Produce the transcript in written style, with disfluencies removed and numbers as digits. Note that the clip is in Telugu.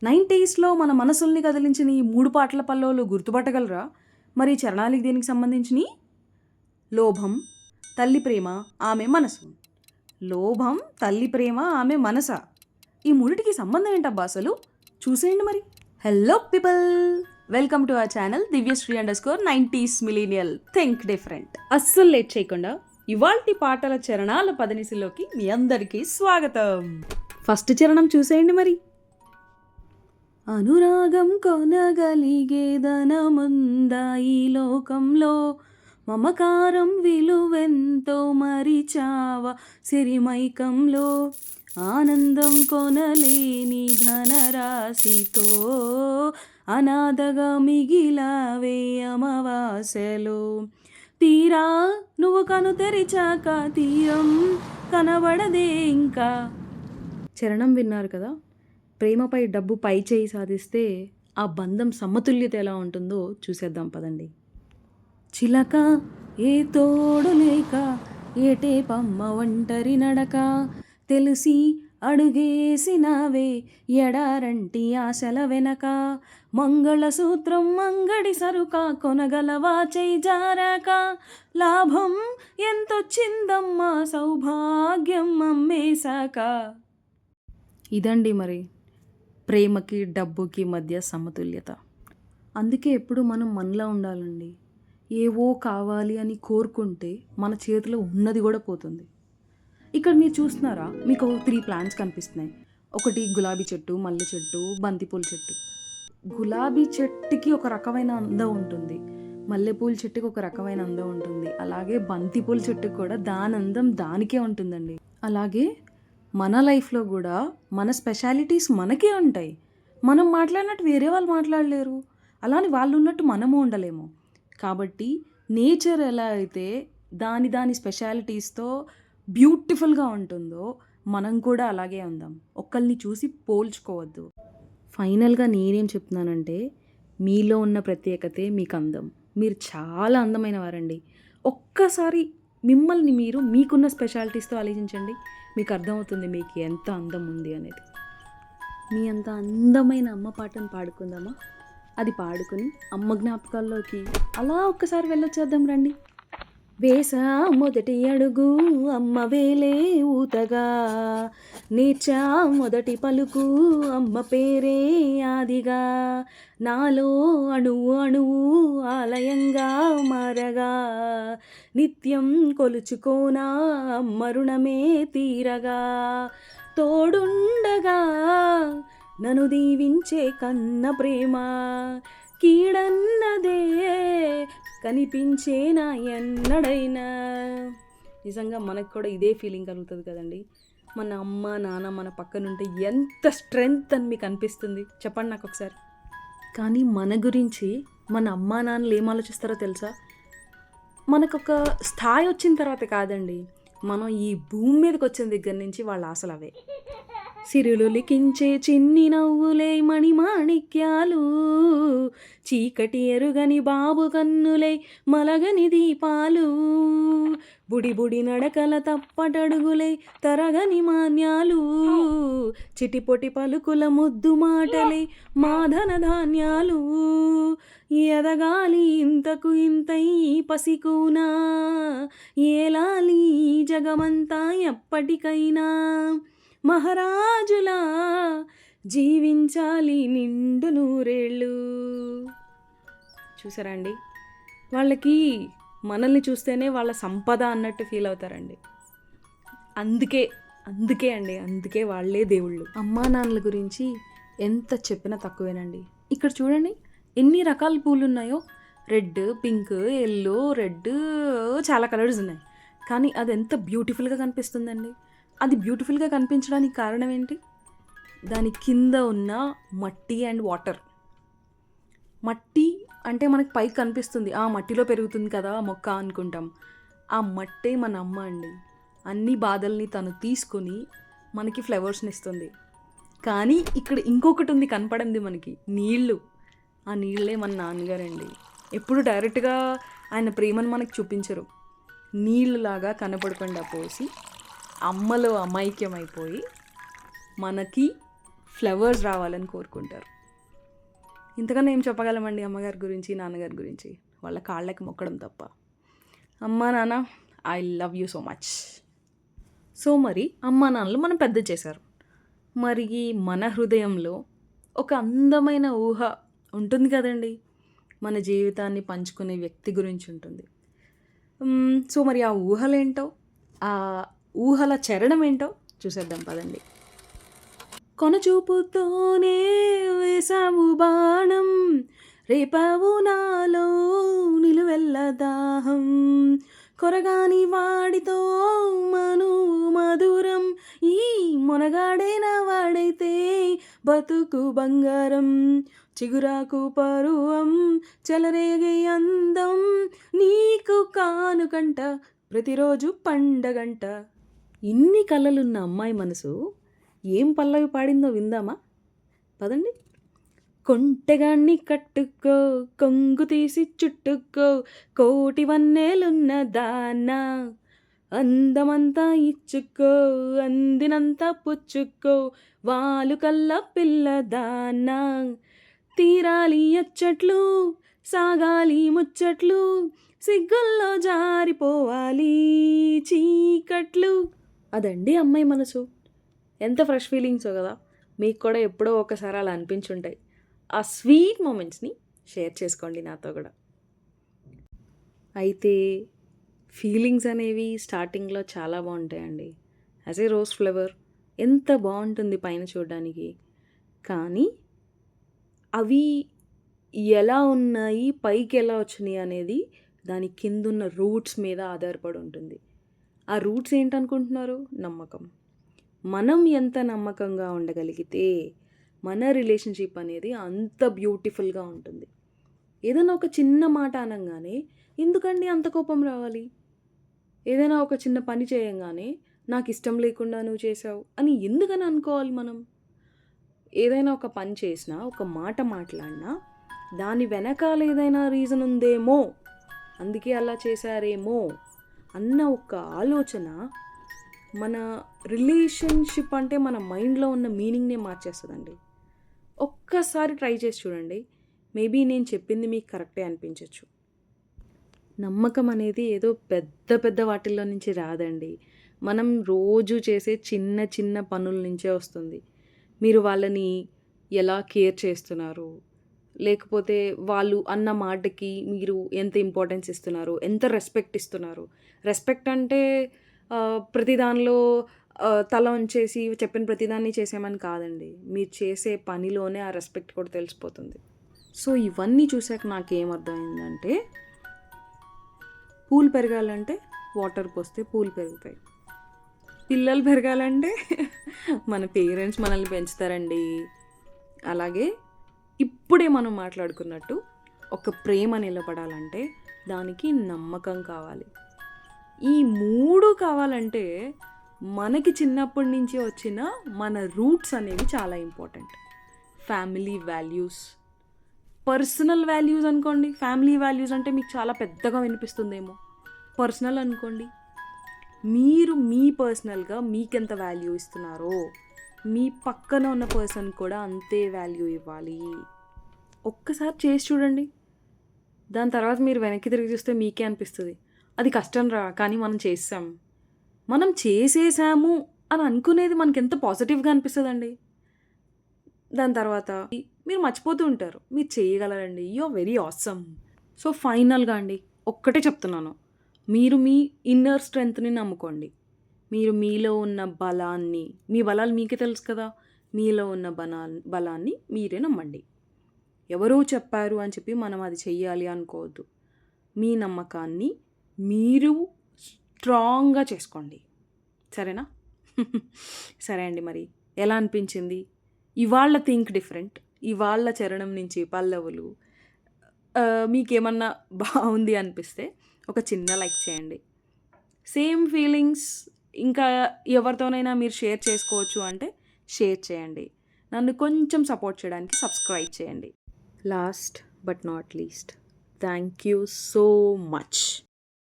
90స్లో మన మనసుల్ని కదిలించిన ఈ 3 పాటల పల్లవులు గుర్తుపట్టగలరా? మరి ఈ చరణాలకి దేనికి సంబంధించినయి? లోభం, తల్లి ప్రేమ, ఆమె మనసు. లోభం, తల్లి ప్రేమ, ఆమె మనస. ఈ మూడిటికి సంబంధం ఏంటబ్బా అసలు? చూసేయండి మరి. Hello people, welcome to our channel దివ్యశ్రీ_90s మిలీనియల్ థింక్ డిఫరెంట్. అస్సలు లేట్ చేయకుండా ఇవాల్టి పాటల చరణాల పదనిసిలోకి మీ అందరికీ స్వాగతం. ఫస్ట్ చరణం చూసేయండి మరి. అనురాగం కొనగలిగేదనముందా ఈ లోకంలో, మమకారం విలువెంతో మరిచావా సిరిమైకంలో, ఆనందం కొనలేని ధనరాశితో అనాథగా మిగిలావే అమావాస్యలో, తీరా నువ్వు కను తెరిచాక తీరం కనబడదే ఇంకా. చరణం విన్నారు కదా. ప్రేమపై డబ్బు పై చేయి సాధిస్తే ఆ బంధం సమతుల్యత ఎలా ఉంటుందో చూసేద్దాం పదండి. చిలక ఏ తోడు లేక ఏటే పమ్మ ఒంటరి నడక, తెలిసి అడుగేసినావే ఎడారంటి ఆశల వెనక, మంగళసూత్రం అంగడి సరుక కొనగలవా చేయి జారాక, లాభం ఎంతొచ్చిందమ్మా సౌభాగ్యం అమ్మేశాక. ఇదండి మరి ప్రేమకి డబ్బుకి మధ్య సమతుల్యత. అందుకే ఎప్పుడు మనం మనలా ఉండాలండి. ఏవో కావాలి అని కోరుకుంటే మన చేతిలో ఉన్నది కూడా పోతుంది. ఇక్కడ మీరు చూస్తున్నారా, మీకు 3 ప్లాంట్స్ కనిపిస్తున్నాయి. ఒకటి గులాబీ చెట్టు, మల్లె చెట్టు, బంతిపూల చెట్టు. గులాబీ చెట్టుకి ఒక రకమైన అందం ఉంటుంది, మల్లెపూల చెట్టుకి ఒక రకమైన అందం ఉంటుంది, అలాగే బంతిపూల చెట్టుకి కూడా దాని అందం దానికే ఉంటుందండి. అలాగే మన లైఫ్లో కూడా మన స్పెషాలిటీస్ మనకే ఉంటాయి. మనం మాట్లాడినట్టు వేరే వాళ్ళు మాట్లాడలేరు, అలానే వాళ్ళు ఉన్నట్టు మనము ఉండలేము. కాబట్టి నేచర్ ఎలా అయితే దాని స్పెషాలిటీస్తో బ్యూటిఫుల్గా ఉంటుందో మనం కూడా అలాగే ఉందాం. ఒక్కరిని చూసి పోల్చుకోవద్దు. ఫైనల్గా నేనేం చెప్తున్నానంటే, మీలో ఉన్న ప్రత్యేకతే మీకు అందం. మీరు చాలా అందమైన వారండి. ఒక్కసారి మిమ్మల్ని మీరు మీకున్న స్పెషాలిటీస్తో ఆలోచించండి, మీకు అర్థమవుతుంది మీకు ఎంత అందం ఉంది అనేది. మీ అంత అందమైన అమ్మ పాటను పాడుకుందామా? అది పాడుకుని అమ్మ జ్ఞాపకాల్లోకి అలా ఒక్కసారి వెళ్ళొచ్చేద్దాం రండి. వేసా మొదటి అడుగు అమ్మ వేలే ఊతగా, నేర్చా మొదటి పలుకు అమ్మ పేరే ఆదిగా, నాలో అణువు అణువు ఆలయంగా మారగా, నిత్యం కొలుచుకోనా అమ్మ రుణమే తీరగా, తోడుండగా నన్ను దీవించే కన్న ప్రేమ, కీడన్నదే కనిపించేనా ఎన్నడైనా. నిజంగా మనకు కూడా ఇదే ఫీలింగ్ కలుగుతుంది కదండి. మన అమ్మ నాన్న మన పక్కనుంటే ఎంత స్ట్రెంగ్త్ అని మీకు అనిపిస్తుంది చెప్పండి నాకు ఒకసారి. కానీ మన గురించి మన అమ్మా నాన్నలు ఏం ఆలోచిస్తారో తెలుసా? మనకొక స్థాయి వచ్చిన తర్వాత కాదండి, మనం ఈ భూమి మీదకి వచ్చిన దగ్గర నుంచి వాళ్ళ ఆశలు అవే. సిరులు లిఖించే చిన్ని నవ్వులే మణిమాణిక్యాలు, చీకటి ఎరుగని బాబు కన్నులే మలగని దీపాలు, బుడి బుడి నడకల తప్పటడుగులే తరగని మాన్యాలు, చిటిపొటి పలుకుల ముద్దు మాటలే మాధన ధాన్యాలు, ఎదగాలి ఇంతకు ఇంతై పసికూనా, ఏలాలి జగమంతా ఎప్పటికైనా, మహారాజులా జీవించాలి నిండు నూరేళ్ళు. చూసారా అండి, వాళ్ళకి మనల్ని చూస్తేనే వాళ్ళ సంపద అన్నట్టు ఫీల్ అవుతారండి. అందుకే వాళ్ళే దేవుళ్ళు. అమ్మా నాన్నల గురించి ఎంత చెప్పినా తక్కువేనండి. ఇక్కడ చూడండి ఎన్ని రకాల పూలు ఉన్నాయో. రెడ్, పింక్, ఎల్లో, రెడ్, చాలా కలర్స్ ఉన్నాయి. కానీ అది ఎంత బ్యూటిఫుల్గా కనిపిస్తుందండి. అది బ్యూటిఫుల్గా కనిపించడానికి కారణం ఏంటి? దాని కింద ఉన్న మట్టి అండ్ వాటర్. మట్టి అంటే మనకి పైకి కనిపిస్తుంది, ఆ మట్టిలో పెరుగుతుంది కదా మొక్క అనుకుంటాం. ఆ మట్టే మన అమ్మ అండి. అన్ని బాధల్ని తను తీసుకొని మనకి ఫ్లవర్స్ని ఇస్తుంది. కానీ ఇక్కడ ఇంకొకటి ఉంది, కనపడింది మనకి, నీళ్ళు. ఆ నీళ్ళే మన నాన్నగారండి. ఎప్పుడు డైరెక్ట్గా ఆయన ప్రేమను మనకు చూపించరు, నీళ్ళలాగా కనపడకుండా పోసి అమ్మలో అమైక్యమైపోయి మనకి ఫ్లవర్స్ రావాలని కోరుకుంటారు. ఇంతకన్నా ఏం చెప్పగలమండి అమ్మగారి గురించి, నాన్నగారి గురించి? వాళ్ళ కాళ్ళకి మొక్కడం తప్ప. అమ్మా నాన్న, I love you so much. So మరి అమ్మా నాన్నలు మనం పెద్ద చేశారు. మరి మన హృదయంలో ఒక అందమైన ఊహ ఉంటుంది కదండి, మన జీవితాన్ని పంచుకునే వ్యక్తి గురించి ఉంటుంది. సో మరి ఆ ఊహలేంటో, ఆ ఊహల చరణం ఏంటో చూసేద్దాం పదండి. కొనచూపుతోనే వేసావు బాణం, రేపావు నాలో నిలువెల్ల దాహం, కొరగాని వాడితో మను మధురం, ఈ మొనగాడైన వాడైతే బతుకు బంగారం, చిగురాకు పరువం చెలరేగే అందం, నీకు కానుకంట ప్రతిరోజు పండగంట. ఇన్ని కళలున్న అమ్మాయి మనసు ఏం పల్లవి పాడిందో విందామా? పదండి. కొంటెగాన్ని కట్టుకో, కొంగు తీసి చుట్టుకో, కోటి వన్నెలున్న దానా, అందమంతా ఇచ్చుకో, అందినంతా పుచ్చుకో, వాలు కల్ల పిల్ల దానా, తీరాలి అచ్చట్లు, సాగాలి ముచ్చట్లు, సిగ్గుల్లో జారిపోవాలి చీకట్లు. అదండి అమ్మాయి మనసు. ఎంత ఫ్రెష్ ఫీలింగ్సో కదా. మీకు కూడా ఎప్పుడో ఒకసారి అలా అనిపించుంటాయి. ఆ స్వీట్ మూమెంట్స్ని షేర్ చేసుకోండి నాతో కూడా. అయితే ఫీలింగ్స్ అనేవి స్టార్టింగ్లో చాలా బాగుంటాయండి. యాజ్ ఏ రోజ్ ఫ్లవర్ ఎంత బాగుంటుంది పైన చూడడానికి, కానీ అవి ఎలా ఉన్నాయి, పైకి ఎలా వచ్చినాయి అనేది దాని కిందున్న రూట్స్ మీద ఆధారపడి ఉంటుంది. ఆ రూట్స్ ఏంటనుకుంటున్నారు? నమ్మకం. మనం ఎంత నమ్మకంగా ఉండగలిగితే మన రిలేషన్షిప్ అనేది అంత బ్యూటిఫుల్గా ఉంటుంది. ఏదైనా ఒక చిన్న మాట అనగానే ఎందుకండి అంత కోపం రావాలి? ఏదైనా ఒక చిన్న పని చేయంగానే నాకు ఇష్టం లేకుండా నువ్వు చేసావు అని ఎందుకని అనుకోవాలి మనం? ఏదైనా ఒక పని చేసినా, ఒక మాట మాట్లాడినా దాని వెనకాల ఏదైనా రీజన్ ఉందేమో, అందుకే అలా చేశారేమో అన్న ఒక ఆలోచన మన రిలేషన్షిప్ అంటే మన మైండ్లో ఉన్న మీనింగ్నే మార్చేస్తుందండి. ఒక్కసారి ట్రై చేసి చూడండి. మేబీ నేను చెప్పింది మీకు కరెక్టే అనిపించవచ్చు. నమ్మకం అనేది ఏదో పెద్ద పెద్ద వాటిల్లో నుంచి రాదండి. మనం రోజు చేసే చిన్న చిన్న పనుల నుంచే వస్తుంది. మీరు వాళ్ళని ఎలా కేర్ చేస్తున్నారు, లేకపోతే వాళ్ళు అన్న మాటకి మీరు ఎంత ఇంపార్టెన్స్ ఇస్తున్నారు, ఎంత రెస్పెక్ట్ ఇస్తున్నారు. రెస్పెక్ట్ అంటే ప్రతి దానిలో తల ఉంచేసి చెప్పిన ప్రతిదాన్ని చేసామని కాదండి. మీరు చేసే పనిలోనే ఆ రెస్పెక్ట్ కూడా తెలిసిపోతుంది. సో ఇవన్నీ చూసాక నాకేమర్థమైందంటే, పూలు పెరగాలంటే వాటర్ పోస్తే పూలు పెరుగుతాయి. పిల్లలు పెరగాలంటే మన పేరెంట్స్ మనల్ని పెంచుతారండి. అలాగే ఇప్పుడే మనం మాట్లాడుకున్నట్టు ఒక ప్రేమ నిలబడాలంటే దానికి నమ్మకం కావాలి. ఈ 3 కావాలంటే మనకి చిన్నప్పటి నుంచి వచ్చిన మన రూట్స్ అనేవి చాలా important. Family values, personal values అనుకోండి. ఫ్యామిలీ వాల్యూస్ అంటే మీకు చాలా పెద్దగా వినిపిస్తుందేమో. పర్సనల్ అనుకోండి. మీరు మీ పర్సనల్గా మీకెంత వాల్యూ ఇస్తున్నారో మీ పక్కన ఉన్న పర్సన్ కూడా అంతే వాల్యూ ఇవ్వాలి. ఒక్కసారి చేసి చూడండి. దాని తర్వాత మీరు వెనక్కి తిరిగి చూస్తే మీకే అనిపిస్తుంది అది కష్టం రా, కానీ మనం చేసాం, మనం చేసేసాము అని అనుకునేది మనకి ఎంత పాజిటివ్గా అనిపిస్తుందండి. దాని తర్వాత మీరు మర్చిపోతూ ఉంటారు మీరు చేయగలరండి. You are very awesome. So ఫైనల్గా అండి ఒక్కటే చెప్తున్నాను, మీరు మీ ఇన్నర్ స్ట్రెంగ్త్ని నమ్ముకోండి. మీరు మీలో ఉన్న బలాన్ని, మీ బలాలు మీకే తెలుసు కదా, మీలో ఉన్న బలాన్ని మీరే నమ్మండి. ఎవరో చెప్పారు అని చెప్పి మనం అది చెయ్యాలి అనుకోవద్దు. మీ నమ్మకాన్ని మీరు స్ట్రాంగ్గా చేసుకోండి. సరేనా? సరే అండి, మరి ఎలా అనిపించింది ఇవాళ థింక్ డిఫరెంట్, ఇవాళ చరణం నుంచి పల్లవులు మీకేమన్నా బాగుంది అనిపిస్తే ఒక చిన్న లైక్ చేయండి. సేమ్ ఫీలింగ్స్ ఇంకా ఎవరితోనైనా మీరు షేర్ చేసుకోవచ్చు అంటే షేర్ చేయండి. నన్ను కొంచెం సపోర్ట్ చేయడానికి సబ్స్క్రైబ్ చేయండి. Last but not least, thank you so much.